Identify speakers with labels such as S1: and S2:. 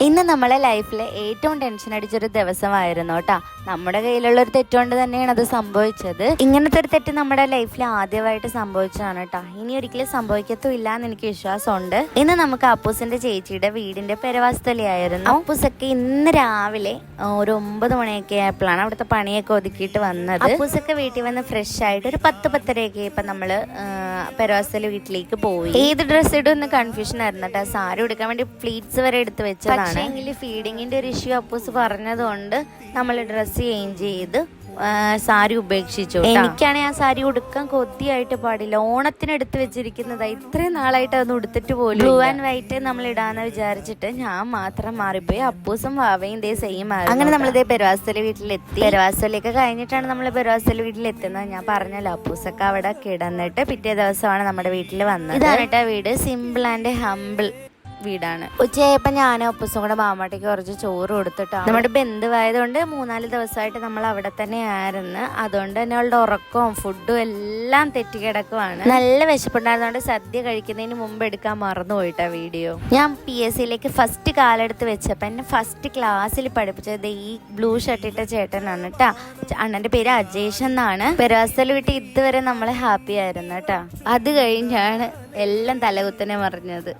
S1: ഇന്ന് നമ്മളെ ലൈഫിലെ ഏറ്റവും ടെൻഷൻ അടിച്ചൊരു ദിവസമായിരുന്നു കേട്ടോ. നമ്മുടെ കയ്യിലുള്ള ഒരു തെറ്റുകൊണ്ട് തന്നെയാണ് അത് സംഭവിച്ചത്. ഇങ്ങനത്തെ ഒരു തെറ്റ് നമ്മുടെ ലൈഫിൽ ആദ്യമായിട്ട് സംഭവിച്ചതാണ് കേട്ടോ. ഇനി ഒരിക്കലും സംഭവിക്കത്തുമില്ല എന്ന് എനിക്ക് വിശ്വാസമുണ്ട്. ഇന്ന് നമുക്ക് അപ്പൂസിന്റെ ചേച്ചിയുടെ വീടിന്റെ പെരവാസ്തലിയായിരുന്നു. അപ്പൂസൊക്കെ ഇന്ന് രാവിലെ ഒരു 9 മണിയൊക്കെ ആയപ്പോഴാണ് അവിടുത്തെ പണിയൊക്കെ ഒതുക്കിയിട്ട് വന്നത്. അപ്പൂസൊക്കെ വീട്ടിൽ വന്ന് ഫ്രഷ് ആയിട്ട് ഒരു 10-10:30 ഇപ്പൊ നമ്മള് പെരവാസ്തലി വീട്ടിലേക്ക് പോയി. ഏത് ഡ്രസ്സ് ഇടുന്ന കൺഫ്യൂഷൻ ആയിരുന്നു കേട്ടോ. സാരി എടുക്കാൻ വേണ്ടി പ്ലീറ്റ്സ് വരെ എടുത്ത് വെച്ചതാണ്. പക്ഷേ എങ്കിൽ ഫീഡിങ്ങിന്റെ ഒരു ഇഷ്യൂ അപ്പൂസ് പറഞ്ഞതുകൊണ്ട് നമ്മൾ ഡ്രസ്സ് ചേഞ്ച് ചെയ്ത് സാരി ഉപേക്ഷിച്ചു. എനിക്കാണെങ്കിൽ ആ സാരി ഉടുക്കാൻ കൊതിയായിട്ട് പാടില്ല. ഓണത്തിന് എടുത്ത് വെച്ചിരിക്കുന്നതായി ഇത്രയും നാളായിട്ട് അതൊന്നും ഉടുത്തിട്ട് പോലും. ബ്ലൂ ആൻഡ് വൈറ്റ് നമ്മൾ ഇടാന്ന് വിചാരിച്ചിട്ട് ഞാൻ മാത്രം മാറിപ്പോയി. അപ്പൂസും വാവയും ഇതേ സെയിം ആയിരുന്നു. അങ്ങനെ നമ്മളിതേ പെരവാസ്തലി വീട്ടിലെത്തി. പെരവാസ്തലിയൊക്കെ കഴിഞ്ഞിട്ടാണ് നമ്മൾ പെരവാസ്തലി വീട്ടിലെത്തുന്നത്. ഞാൻ പറഞ്ഞല്ലോ, അപ്പൂസൊക്കെ അവിടെ കിടന്നിട്ട് പിറ്റേ ദിവസമാണ് നമ്മുടെ വീട്ടിൽ വന്നത്. ഇതാണ് കേട്ടോ വീട്. സിമ്പിൾ ആൻഡ് ഹംബിൾ വീടാണ്. ഉച്ചയായപ്പോൾ ഞാനും അപ്പൂസും കൂടെ മാമാട്ടിക്ക് കുറച്ച് ചോറ് കൊടുത്തിട്ടാണ്. നമ്മുടെ ബന്ധുവായതുകൊണ്ട് 3-4 ദിവസമായിട്ട് നമ്മൾ അവിടെ തന്നെ ആയിരുന്നു. അതുകൊണ്ട് തന്നെ അവളുടെ ഉറക്കവും ഫുഡും എല്ലാം തെറ്റിക്കിടക്കുവാണ്. നല്ല വിശപ്പുണ്ടായിരുന്നതുകൊണ്ട് സദ്യ കഴിക്കുന്നതിന് മുമ്പ് എടുക്കാൻ മറന്നുപോയിട്ടാ വീഡിയോ. ഞാൻ PSCയിലേക്ക് ഫസ്റ്റ് കാലെടുത്ത് വെച്ചപ്പോൾ എന്നെ ഫസ്റ്റ് ക്ലാസ്സിൽ പഠിപ്പിച്ചത് ഈ ബ്ലൂ ഷർട്ട് ഇട്ട ചേട്ടനാണ് കേട്ടാ. അണ്ണന്റെ പേര് അജേഷ് എന്നാണ്. പെരവാസ്തലി വീട്ടിൽ ഇതുവരെ നമ്മൾ ഹാപ്പി ആയിരുന്നു കേട്ടാ. അത് കഴിഞ്ഞാണ് എല്ലാം തലകുത്തനെ മറിഞ്ഞത്.